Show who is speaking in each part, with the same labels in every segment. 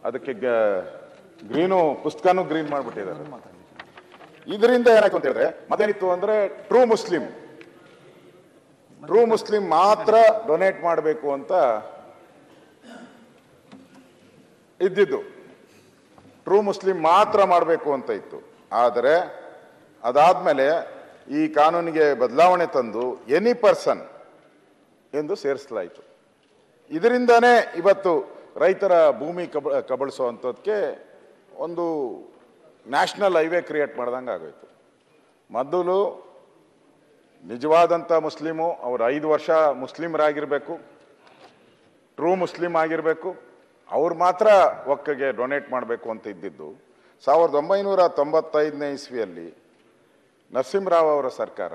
Speaker 1: ಅದಕ್ಕೆ green ಪುಸ್ತಕನೂ green ಮಾಡಿಬಿಟ್ಟಿದ್ದಾರೆ. ಇದರಿಂದ ಏನಾಯ್ತು ಅಂತ ಹೇಳಿದ್ರೆ ಮತ್ತೇನಿತ್ತು ಅಂದ್ರೆ ಟ್ರೂ ಮುಸ್ಲಿಂ ಮಾತ್ರ ಡೊನೇಟ್ ಮಾಡಬೇಕು ಅಂತ ಇದ್ದಿದ್ದು. ಟ್ರೂ ಮುಸ್ಲಿಂ ಮಾತ್ರ ಮಾಡಬೇಕು ಅಂತ ಇತ್ತು. ಆದರೆ ಅದಾದ್ಮೇಲೆ ಈ ಕಾನೂನಿಗೆ ಬದಲಾವಣೆ ತಂದು ಎನಿ ಪರ್ಸನ್ ಎಂದು ಸೇರಿಸಲಾಯಿತು. ಇದರಿಂದಾನೇ ಇವತ್ತು ರೈತರ ಭೂಮಿ ಕಬಳಿಸುವಂಥದ್ದಕ್ಕೆ ಒಂದು ನ್ಯಾಷನಲ್ ಹೈವೇ ಕ್ರಿಯೇಟ್ ಮಾಡ್ದಂಗೆ ಆಗೋಯ್ತು. ಮೊದಲು ನಿಜವಾದಂಥ ಮುಸ್ಲಿಮು ಅವರು 5 ವರ್ಷ ಮುಸ್ಲಿಮರಾಗಿರಬೇಕು, ಟ್ರೂ ಮುಸ್ಲಿಂ ಆಗಿರಬೇಕು, ಅವ್ರು ಮಾತ್ರ ಒಕ್ಕಗೆ ಡೊನೇಟ್ ಮಾಡಬೇಕು ಅಂತ ಇದ್ದಿದ್ದು. 1995ನೇ ಇಸ್ವಿಯಲ್ಲಿ ನರಸಿಂಹರಾವ್ ಅವರ ಸರ್ಕಾರ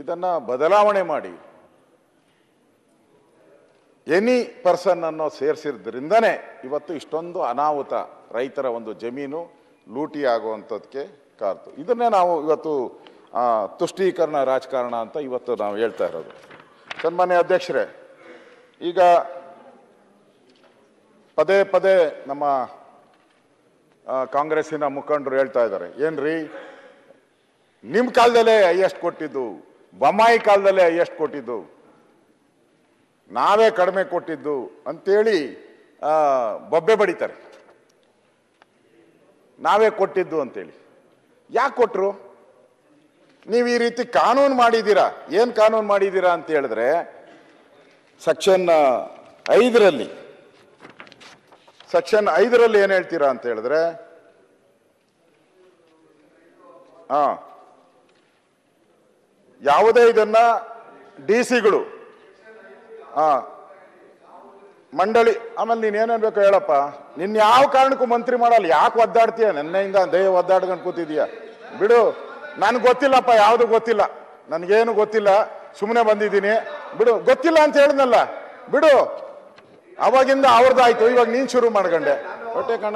Speaker 1: ಇದನ್ನು ಬದಲಾವಣೆ ಮಾಡಿ ಎನಿ ಪರ್ಸನ್ ಅನ್ನೋ ಸೇರಿಸಿದ್ರಿಂದನೇ ಇವತ್ತು ಇಷ್ಟೊಂದು ಅನಾಹುತ, ರೈತರ ಒಂದು ಜಮೀನು ಲೂಟಿ ಆಗುವಂಥದ್ದಕ್ಕೆ ಕಾರ್ತು. ಇದನ್ನೇ ನಾವು ಇವತ್ತು ತುಷ್ಟೀಕರಣ ರಾಜಕಾರಣ ಅಂತ ಇವತ್ತು ನಾವು ಹೇಳ್ತಾ ಇರೋದು. ಸನ್ಮಾನ್ಯ ಅಧ್ಯಕ್ಷರೇ, ಈಗ ಪದೇ ಪದೇ ನಮ್ಮ ಕಾಂಗ್ರೆಸ್ಸಿನ ಮುಖಂಡರು ಹೇಳ್ತಾ ಇದ್ದಾರೆ, ಏನ್ರಿ ನಿಮ್ಮ ಕಾಲದಲ್ಲೇ ಹೈಯೆಸ್ಟ್ ಕೊಟ್ಟಿದ್ದು, ಬೊಮ್ಮಾಯಿ ಕಾಲದಲ್ಲೇ ಹೈಯೆಸ್ಟ್ ಕೊಟ್ಟಿದ್ದು, ನಾವೇ ಕಡಿಮೆ ಕೊಟ್ಟಿದ್ದು ಅಂತೇಳಿ ಬೊಬ್ಬೆ ಬಡಿತಾರೆ. ನಾವೇ ಕೊಟ್ಟಿದ್ದು ಅಂತೇಳಿ ಯಾಕೆ ಕೊಟ್ಟರು? ನೀವು ಈ ರೀತಿ ಕಾನೂನು ಮಾಡಿದ್ದೀರಾ. ಏನು ಕಾನೂನು ಮಾಡಿದ್ದೀರಾ ಅಂತ ಹೇಳಿದ್ರೆ ಸೆಕ್ಷನ್ 5ರಲ್ಲಿ ಏನು ಹೇಳ್ತೀರಾ ಅಂತ ಹೇಳಿದ್ರೆ, ಯಾವುದೇ ಇದನ್ನ ಡಿ ಸಿಗಳು ಮಂಡಳಿ, ಆಮೇಲೆ ನೀನು ಏನೇನ್ಬೇಕು ಹೇಳಪ್ಪ, ನಿನ್ನ ಯಾವ ಕಾರಣಕ್ಕೂ ಮಂತ್ರಿ ಮಾಡಲ್ಲ, ಯಾಕೆ ಒದ್ದಾಡ್ತೀಯ? ನೆನ್ನೆಯಿಂದ ದೇಹ ಒದ್ದಾಡ್ಕೊಂಡು ಕೂತಿದೀಯ. ಬಿಡು, ನನ್ಗೆ ಗೊತ್ತಿಲ್ಲಪ್ಪ, ಯಾವುದು ಗೊತ್ತಿಲ್ಲ, ನನಗೇನು ಗೊತ್ತಿಲ್ಲ, ಸುಮ್ಮನೆ ಬಂದಿದ್ದೀನಿ, ಬಿಡು. ಗೊತ್ತಿಲ್ಲ ಅಂತ ಹೇಳಿದ್ನಲ್ಲ, ಬಿಡು. ಅವಾಗಿಂದ ಅವ್ರದ್ದಾಯ್ತು, ಇವಾಗ ನೀನ್ ಶುರು ಮಾಡ್ಕೊಂಡೆ. ಹೊಟ್ಟೆ ಕಾಣ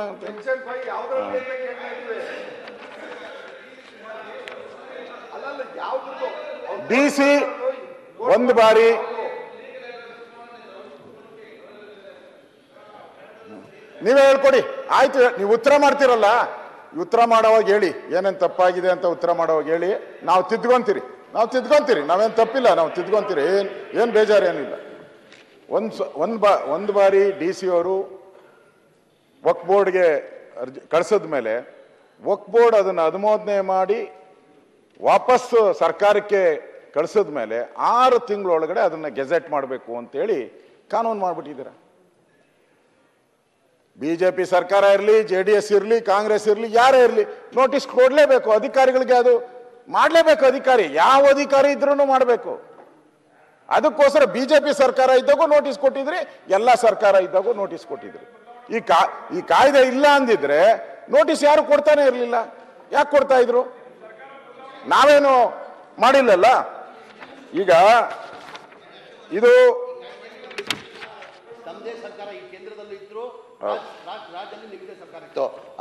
Speaker 1: ಡಿ ಸಿ ಒಂದು ಬಾರಿ ನೀವೇ ಹೇಳ್ಕೊಡಿ. ಆಯ್ತು, ನೀವು ಉತ್ತರ ಮಾಡ್ತೀರಲ್ಲ, ಉತ್ತರ ಮಾಡೋವಾಗ ಹೇಳಿ ಏನೇನು ತಪ್ಪಾಗಿದೆ ಅಂತ ಉತ್ತರ ಮಾಡೋವಾಗ ಹೇಳಿ. ನಾವು ತಿದ್ಕೊಂತೀರಿ, ನಾವೇನು ತಪ್ಪಿಲ್ಲ, ನಾವು ತಿದ್ಕೊಂತೀರಿ, ಏನು ಬೇಜಾರೇನಿಲ್ಲ. ಒಂದು ಬಾರಿ ಡಿ ಸಿ ಅವರು ವಕ್ಫ್ ಬೋರ್ಡ್ಗೆ ಕಳಿಸಿದ ಮೇಲೆ ವಕ್ಫ್ ಬೋರ್ಡ್ ಅದನ್ನು ಅನುಮೋದನೆ ಮಾಡಿ ವಾಪಸ್ ಸರ್ಕಾರಕ್ಕೆ ಕಳಿಸಿದ ಮೇಲೆ 6 ತಿಂಗಳೊಳಗಡೆ ಅದನ್ನು ಗೆಜೆಟ್ ಮಾಡಬೇಕು ಅಂತೇಳಿ ಕಾನೂನು ಮಾಡಿಬಿಟ್ಟಿದ್ದೀರ. ಬಿಜೆಪಿ ಸರ್ಕಾರ ಇರಲಿ, JDS ಇರಲಿ, ಕಾಂಗ್ರೆಸ್ ಇರಲಿ, ಯಾರೇ ಇರಲಿ, ನೋಟಿಸ್ ಕೊಡಲೇಬೇಕು ಅಧಿಕಾರಿಗಳಿಗೆ. ಅದು ಮಾಡಲೇಬೇಕು. ಅಧಿಕಾರಿ ಯಾವ ಅಧಿಕಾರಿ ಇದ್ರೂ ಮಾಡಬೇಕು. ಅದಕ್ಕೋಸ್ಕರ ಬಿಜೆಪಿ ಸರ್ಕಾರ ಇದ್ದಾಗೂ ನೋಟಿಸ್ ಕೊಟ್ಟಿದ್ರಿ, ಎಲ್ಲ ಸರ್ಕಾರ ಇದ್ದಾಗೂ ನೋಟಿಸ್ ಕೊಟ್ಟಿದ್ರಿ. ಈ ಕಾಯ್ದೆ ಇಲ್ಲ ಅಂದಿದ್ರೆ ನೋಟಿಸ್ ಯಾರು ಕೊಡ್ತಾನೆ ಇರಲಿಲ್ಲ. ಯಾಕೆ ಕೊಡ್ತಾ ಇದ್ರು? ನಾವೇನು ಮಾಡಿಲ್ಲಲ್ಲ. ಈಗ ಇದು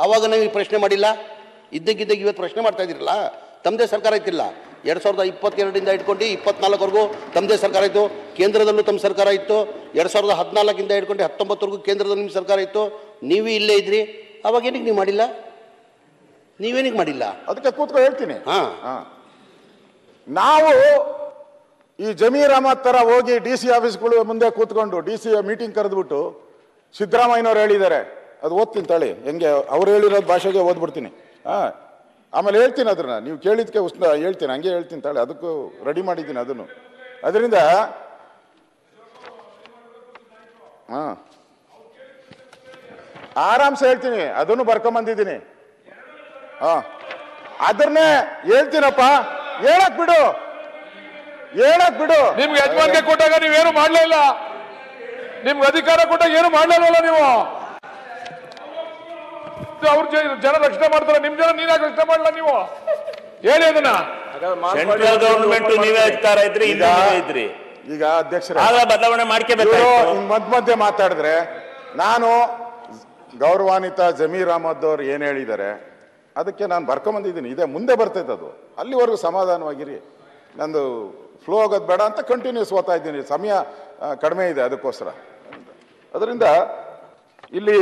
Speaker 2: ಅವಾಗ ನೀವು ಪ್ರಶ್ನೆ ಮಾಡಿಲ್ಲ, ಇದ್ದಕ್ಕಿದ್ದಾಗ ಇವತ್ತು ಪ್ರಶ್ನೆ ಮಾಡ್ತಾ ಇದ್ದೀರಲ್ಲ. ತಮ್ಮದೇ ಸರ್ಕಾರ ಇತ್ತಿಲ್ಲ. 2022 ಇಟ್ಕೊಂಡು 24ವರೆಗೂ ತಮ್ಮದೇ ಸರ್ಕಾರ ಇತ್ತು, ಕೇಂದ್ರದಲ್ಲೂ ತಮ್ಮ ಸರ್ಕಾರ ಇತ್ತು. 2014 ಇಟ್ಕೊಂಡು 19ವರೆಗೂ ಕೇಂದ್ರದಲ್ಲಿ ನಿಮ್ಮ ಸರ್ಕಾರ ಇತ್ತು. ನೀವೇ ಇಲ್ಲೇ ಇದ್ರಿ. ಅವಾಗ ಏನಕ್ಕೆ ನೀವು ಮಾಡಿಲ್ಲ? ನೀವೇನಿಗೆ ಮಾಡಿಲ್ಲ?
Speaker 1: ಅದಕ್ಕೆ ಕೂತ್ಕೊಂಡು ಹೇಳ್ತೀನಿ. ನಾವು ಈ ಜಮೀರ್ ಅಹಮದ್ ತರ ಹೋಗಿ DC ಆಫೀಸ್ಗಳು ಮುಂದೆ ಕೂತ್ಕೊಂಡು DC ಮೀಟಿಂಗ್ ಕರೆದ್ಬಿಟ್ಟು ಸಿದ್ದರಾಮಯ್ಯನವ್ರು ಹೇಳಿದ್ದಾರೆ, ಅದು ಓದ್ತೀನಿ ತಾಳಿ, ಹೆಂಗೆ ಅವ್ರು ಹೇಳಿರೋದು ಭಾಷೆಗೆ ಓದ್ಬಿಡ್ತೀನಿ. ಆಮೇಲೆ ಹೇಳ್ತೀನಿ ಅದನ್ನ, ನೀವು ಕೇಳಿದ್ಕೆ ಹೇಳ್ತೀನಿ, ಹಂಗೆ ಹೇಳ್ತೀನಿ ತಾಳಿ, ಅದಕ್ಕೂ ರೆಡಿ ಮಾಡಿದ್ದೀನಿ ಅದನ್ನು. ಅದರಿಂದ ಆರಾಮ್ಸೆ ಹೇಳ್ತೀನಿ, ಅದನ್ನು ಬರ್ಕೊಂಬಂದಿದ್ದೀನಿ. ಅದನ್ನೇ ಹೇಳ್ತೀನಪ್ಪ, ಹೇಳಕ್ ಬಿಡು.
Speaker 3: ನಿಮ್ಗೆ ಯಜಮಾನಿಕೆ ಕೊಟ್ಟಾಗ ನೀವೇನು ಮಾಡ್ಲೇ ಇಲ್ಲ, ನಿಮ್ಗೆ ಅಧಿಕಾರ ಕೊಟ್ಟಾಗ ಏನು ಮಾಡ್ಲಿಲ್ವಲ್ಲ ನೀವು. ಅವ್ರ ಜನ ರಕ್ಷಣೆ ಮಾಡ್ತಾರೆ, ನಿಮ್ ಜನ ನೀನ್ ಯಾಕೆ ರಕ್ಷಣೆ ಮಾಡಲ್ಲ ನೀವು? ಹೇಳಿ ಅದನ್ನ.
Speaker 4: ಸೆಂಟ್ರಲ್ ಗವರ್ನಮೆಂಟ್ ನೀವೇ ಅಧಿಕಾರ ಇದ್ರಿ,
Speaker 1: ಈಗ ಅಧ್ಯಕ್ಷರ
Speaker 4: ಬದಲಾವಣೆ ಮಾಡ್ಕೋಬೇಕು.
Speaker 1: ಮಧ್ಯೆ ಮಾತಾಡಿದ್ರೆ ನಾನು ಗೌರವಾನ್ವಿತ ಜಮೀರ್ ಅಹಮದ್ ಅವ್ರು ಏನ್ ಹೇಳಿದ್ದಾರೆ ಅದಕ್ಕೆ ನಾನು ಬರ್ಕೊಂಬಂದಿದ್ದೀನಿ. ಇದೇ ಮುಂದೆ ಬರ್ತೈತೆ, ಅದು ಅಲ್ಲಿವರೆಗೂ ಸಮಾಧಾನವಾಗಿರಿ. ನಂದು ಫ್ಲೋ ಆಗೋದು ಬೇಡ ಅಂತ ಕಂಟಿನ್ಯೂಸ್ ಓದ್ತಾ ಇದ್ದೀನಿ, ಸಮಯ ಕಡಿಮೆ ಇದೆ ಅದಕ್ಕೋಸ್ಕರ. ಅದರಿಂದ ಇಲ್ಲಿ